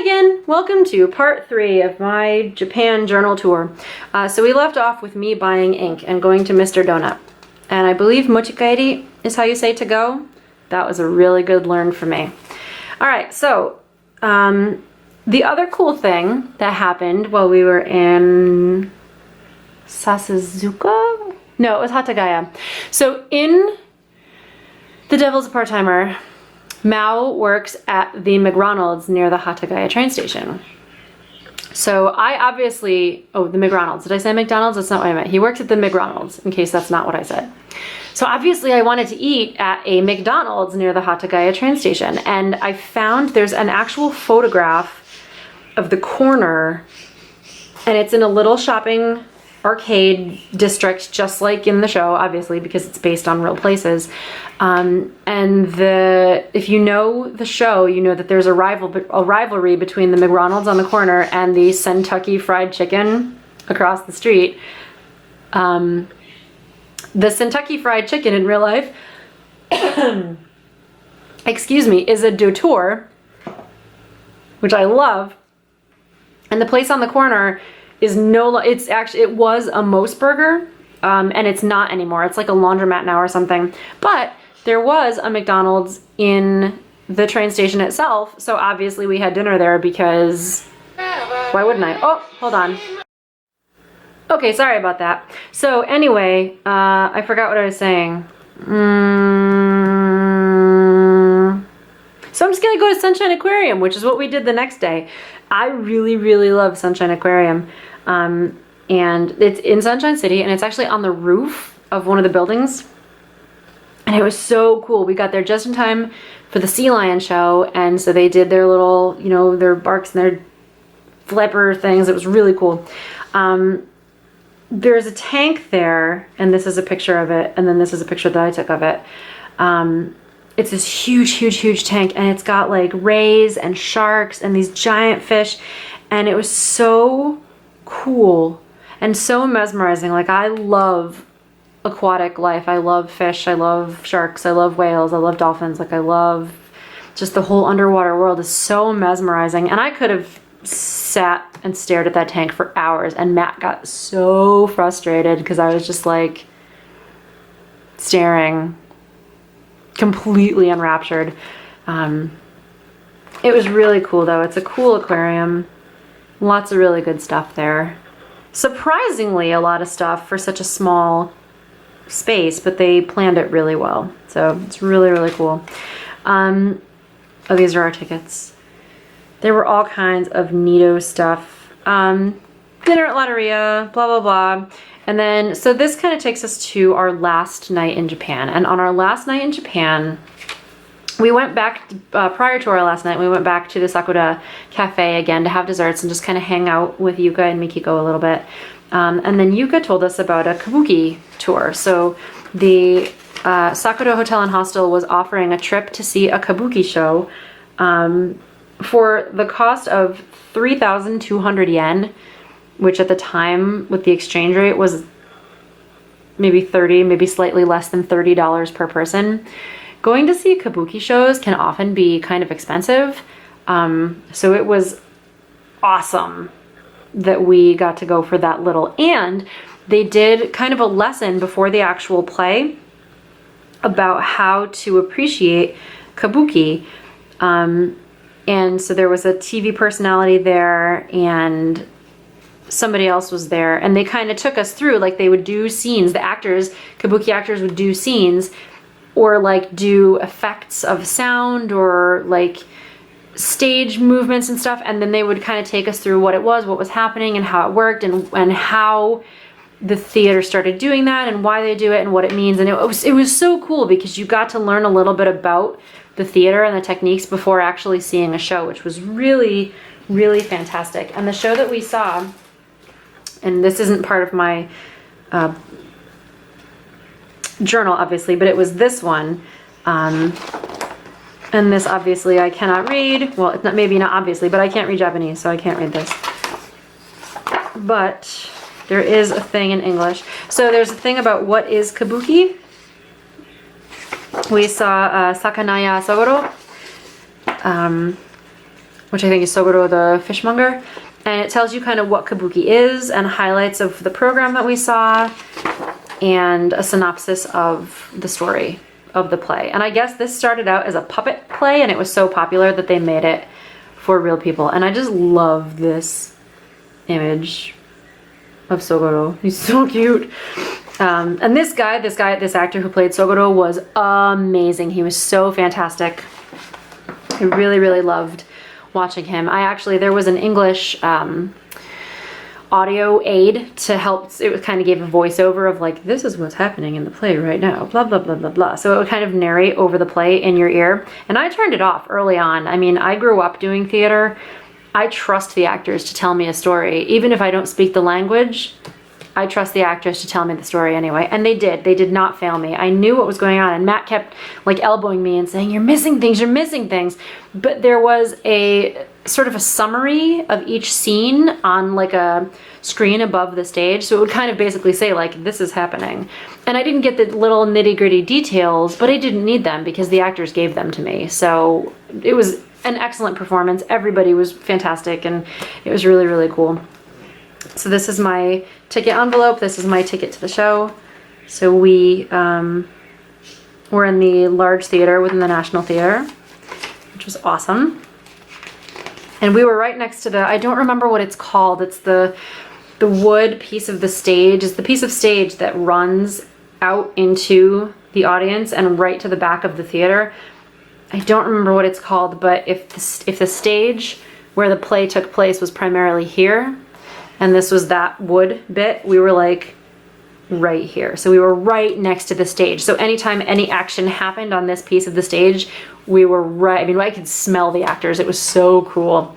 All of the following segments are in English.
Hi again! Welcome to part 3 of my Japan journal tour. So we left off with me buying ink and going to Mr. Donut. And I believe mochikaeri is how you say to go. That was a really good learn for me. Alright, so the other cool thing that happened while we were in Sasuzuka? No, it was Hatagaya. So in The Devil's a Part-Timer, Mao works at the McDonald's near the Hatagaya train station. So I obviously, the McDonald's. Did I say McDonald's? That's not what I meant. He works at the McDonald's, in case that's not what I said. So obviously I wanted to eat at a McDonald's near the Hatagaya train station. And I found there's an actual photograph of the corner, and it's in a little shopping arcade district, just like in the show, obviously, because it's based on real places. And if you know the show, you know that there's a rivalry between the McDonald's on the corner and the Kentucky Fried Chicken across the street. The Kentucky Fried Chicken in real life, excuse me, is a doutor, which I love. And the place on the corner is it was a Moe's-burger, and it's not anymore. It's like a laundromat now or something. But there was a McDonald's in the train station itself, so obviously we had dinner there because why wouldn't I? Oh, hold on. Okay, sorry about that. So anyway, I forgot what I was saying. So I'm just gonna go to Sunshine Aquarium, which is what we did the next day. I really, really love Sunshine Aquarium. And it's in Sunshine City, and it's actually on the roof of one of the buildings. And it was so cool. We got there just in time for the sea lion show, and so they did their little, their barks and their flipper things. It was really cool. There's a tank there, and this is a picture of it, and then this is a picture that I took of it. It's this huge, huge, huge tank, and it's got like rays and sharks and these giant fish, and it was so cool and so mesmerizing. Like, I love aquatic life. I love fish, I love sharks, I love whales, I love dolphins. Like, I love just the whole underwater world is so mesmerizing. And I could have sat and stared at that tank for hours, and Matt got so frustrated because I was just like staring, completely enraptured. It was really cool though. It's a cool aquarium. Lots of really good stuff there. Surprisingly, a lot of stuff for such a small space, but they planned it really well. So it's really, really cool. Oh, these are our tickets. There were all kinds of neato stuff. Dinner at Lotteria, blah, blah, blah. And then, so this kind of takes us to our last night in Japan. And on our last night in Japan, we went back, prior to our last night, we went back to the Sakura Cafe again to have desserts and just kind of hang out with Yuka and Mikiko a little bit. And then Yuka told us about a kabuki tour. So the Sakura Hotel and Hostel was offering a trip to see a kabuki show for the cost of 3,200 yen, which at the time with the exchange rate was maybe maybe slightly less than $30 per person. Going to see kabuki shows can often be kind of expensive. So it was awesome that we got to go for that little. And they did kind of a lesson before the actual play about how to appreciate kabuki. And so there was a TV personality there, and somebody else was there, and they kind of took us through, like they would do scenes, the actors, kabuki actors would do scenes, or like do effects of sound or like stage movements and stuff, and then they would kind of take us through what it was, what was happening, and how it worked, and how the theater started doing that, and why they do it, and what it means. And it was so cool because you got to learn a little bit about the theater and the techniques before actually seeing a show, which was really, really fantastic. And the show that we saw, and this isn't part of my journal obviously, but it was this one, and this obviously I cannot read. Well, it's not, maybe not obviously, but I can't read Japanese, so I can't read this. But there is a thing in English. So there's a thing about what is kabuki. We saw Sakanaya Sagoro, which I think is Sogoro the fishmonger. And it tells you kind of what kabuki is and highlights of the program that we saw and a synopsis of the story of the play. And I guess this started out as a puppet play and it was so popular that they made it for real people. And I just love this image of Sogoro. He's so cute. And this actor who played Sogoro was amazing. He was so fantastic. I really, really loved watching him. There was an English audio aid to help. It kind of gave a voiceover of like, this is what's happening in the play right now, blah, blah, blah, blah, blah. So it would kind of narrate over the play in your ear. And I turned it off early on. I mean, I grew up doing theater. I trust the actors to tell me a story. Even if I don't speak the language, I trust the actors to tell me the story anyway. And they did. They did not fail me. I knew what was going on. And Matt kept like elbowing me and saying, you're missing things, you're missing things. But there was a sort of a summary of each scene on like a screen above the stage. So it would kind of basically say like, this is happening. And I didn't get the little nitty gritty details, but I didn't need them because the actors gave them to me. So it was an excellent performance. Everybody was fantastic and it was really, really cool. So this is my ticket envelope. This is my ticket to the show. So we were in the large theater within the National Theater, which was awesome. And we were right next to I don't remember what it's called. It's the wood piece of the stage. It's the piece of stage that runs out into the audience and right to the back of the theater. I don't remember what it's called, but if the stage where the play took place was primarily here, and this was that wood bit, we were like right here. So we were right next to the stage. So anytime any action happened on this piece of the stage, we were right. I mean, I could smell the actors. It was so cool.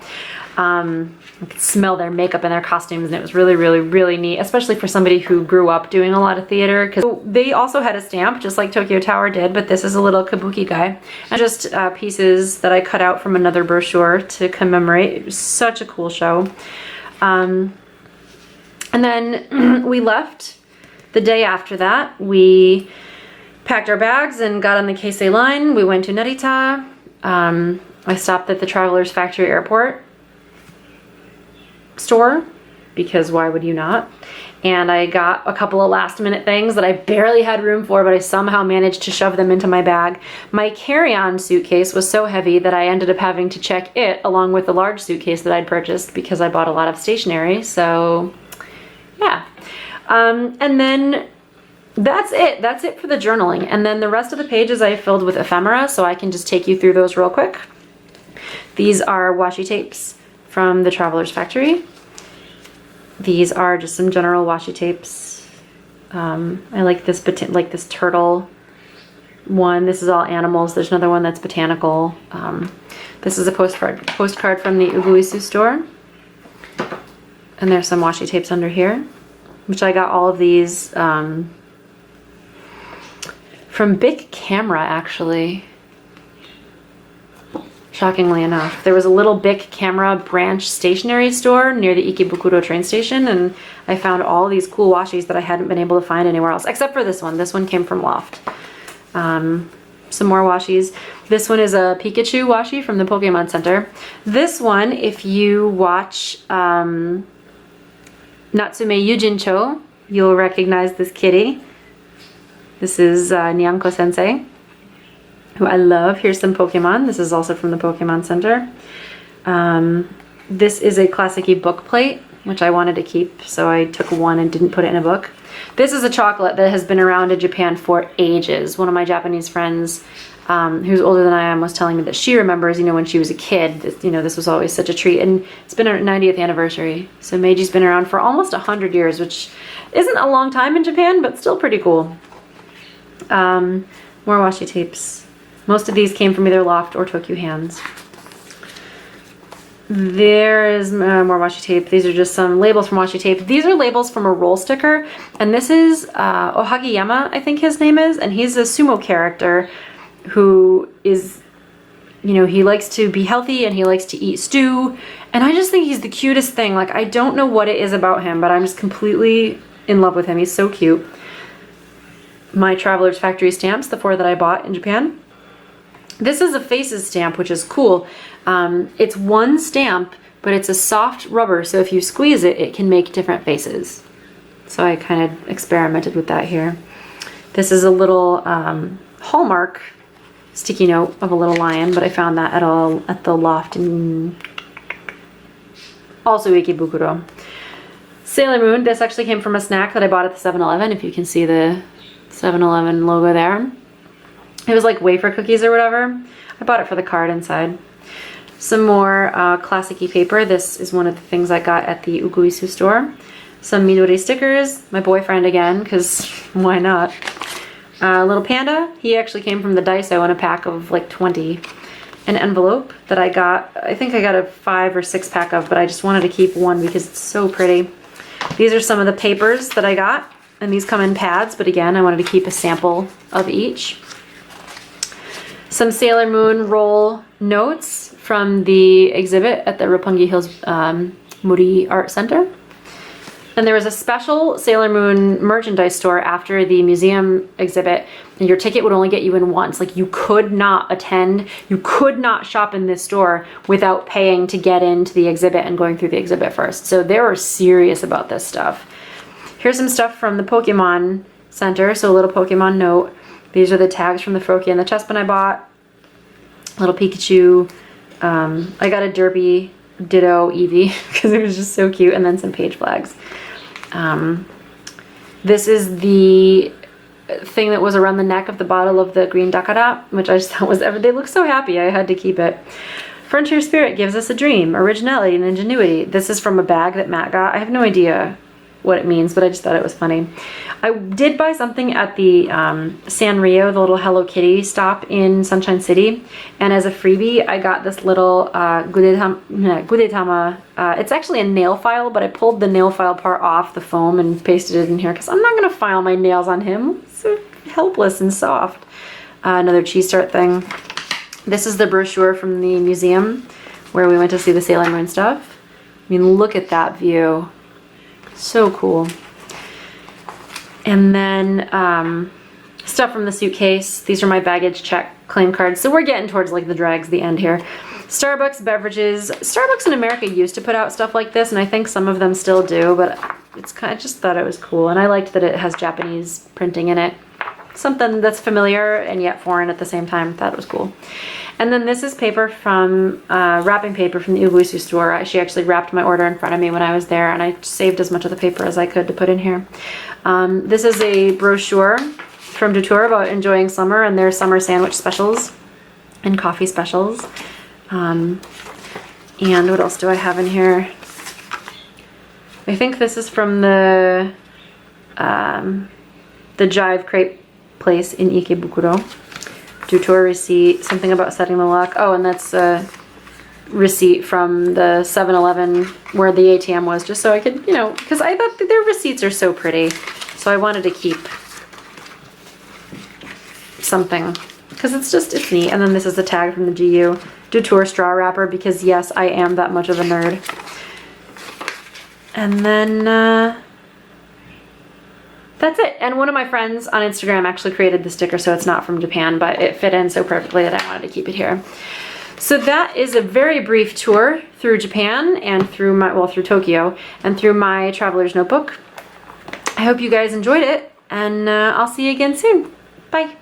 I could smell their makeup and their costumes, and it was really, really, really neat, especially for somebody who grew up doing a lot of theater, because they also had a stamp, just like Tokyo Tower did, but this is a little kabuki guy. And just pieces that I cut out from another brochure to commemorate. It was such a cool show. And then we left the day after that. We packed our bags and got on the Keisei line. We went to Narita. I stopped at the Travelers Factory Airport store, because why would you not? And I got a couple of last minute things that I barely had room for, but I somehow managed to shove them into my bag. My carry-on suitcase was so heavy that I ended up having to check it along with the large suitcase that I'd purchased because I bought a lot of stationery. So yeah. And then that's it. That's it for the journaling. And then the rest of the pages I filled with ephemera, so I can just take you through those real quick. These are washi tapes from the Travelers Factory. These are just some general washi tapes. I like this turtle one. This is all animals. There's another one that's botanical. This is a postcard from the Uguisu store. And there's some washi tapes under here, which I got all of these from Bic Camera, actually. Shockingly enough. There was a little Bic Camera branch stationery store near the Ikebukuro train station, and I found all these cool washis that I hadn't been able to find anywhere else, except for this one. This one came from Loft. Some more washis. This one is a Pikachu washi from the Pokemon Center. This one, if you watch Natsume Yujincho, you'll recognize this kitty. This is Nyanko Sensei, who I love. Here's some Pokemon. This is also from the Pokemon Center. This is a classic-y book plate, which I wanted to keep, so I took one and didn't put it in a book. This is a chocolate that has been around in Japan for ages. One of my Japanese friends, who's older than I am, was telling me that she remembers, when she was a kid, this was always such a treat. And it's been our 90th anniversary. So Meiji's been around for almost 100 years, which isn't a long time in Japan, but still pretty cool. More washi tapes. Most of these came from either Loft or Tokyo Hands. There is more washi tape. These are just some labels from washi tape. These are labels from a roll sticker, and this is Ohagiyama, I think his name is, and he's a sumo character who is, he likes to be healthy and he likes to eat stew, and I just think he's the cutest thing. Like, I don't know what it is about him, but I'm just completely in love with him. He's so cute. My Travelers Factory stamps, the 4 that I bought in Japan. This is a Faces stamp, which is cool. It's one stamp, but it's a soft rubber, so if you squeeze it, it can make different faces. So I kind of experimented with that here. This is a little Hallmark sticky note of a little lion, but I found that at the loft in also Ikebukuro. Sailor Moon, this actually came from a snack that I bought at the 7-Eleven, if you can see the 7-Eleven logo there. It was like wafer cookies or whatever. I bought it for the card inside. Some more classic-y paper. This is one of the things I got at the Uguisu store. Some Midori stickers. My boyfriend again, because why not? Little panda. He actually came from the Daiso in a pack of like 20. An envelope that I got. I think I got a 5 or 6 pack of, but I just wanted to keep one because it's so pretty. These are some of the papers that I got, and these come in pads, but again, I wanted to keep a sample of each. Some Sailor Moon roll notes from the exhibit at the Roppongi Hills Muri Art Center. And there was a special Sailor Moon merchandise store after the museum exhibit, and your ticket would only get you in once. Like, you could not attend, you could not shop in this store without paying to get into the exhibit and going through the exhibit first. So they were serious about this stuff. Here's some stuff from the Pokemon Center, so a little Pokemon note. These are the tags from the Froakie and the Chespin I bought. Little Pikachu. I got a Derpy Ditto Eevee because it was just so cute, and then some page flags. This is the thing that was around the neck of the bottle of the green Dakara, which I just thought was, they look so happy, I had to keep it. Frontier Spirit gives us a dream, originality and ingenuity. This is from a bag that Matt got. I have no idea what it means, but I just thought it was funny. I did buy something at the Sanrio, the little Hello Kitty stop in Sunshine City, and as a freebie, I got this little Gudetama. It's actually a nail file, but I pulled the nail file part off the foam and pasted it in here because I'm not going to file my nails on him. It's so helpless and soft. Another cheese tart thing. This is the brochure from the museum where we went to see the Sailor Moon stuff. I mean, look at that view. So cool. And then stuff from the suitcase. These are my baggage check claim cards. So we're getting towards like the dregs, the end here. Starbucks beverages. Starbucks in America used to put out stuff like this, and I think some of them still do, but it's kind of, just thought it was cool. And I liked that it has Japanese printing in it. Something that's familiar and yet foreign at the same time. Thought it was cool. And then this is paper from, wrapping paper from the Uguisu store. She actually wrapped my order in front of me when I was there, and I saved as much of the paper as I could to put in here. This is a brochure from Dutour about enjoying summer and their summer sandwich specials and coffee specials. And what else do I have in here? I think this is from the Jive Crepe place in Ikebukuro. Dutour receipt, something about setting the lock. Oh, and that's a receipt from the 7-Eleven where the ATM was, just so I could, you know, because I thought their receipts are so pretty. So I wanted to keep something because it's neat. And then this is the tag from the GU Dutour straw wrapper because yes, I am that much of a nerd. And then that's it. And one of my friends on Instagram actually created the sticker, so it's not from Japan, but it fit in so perfectly that I wanted to keep it here. So that is a very brief tour through Japan and through through Tokyo and through my traveler's notebook. I hope you guys enjoyed it, and I'll see you again soon. Bye.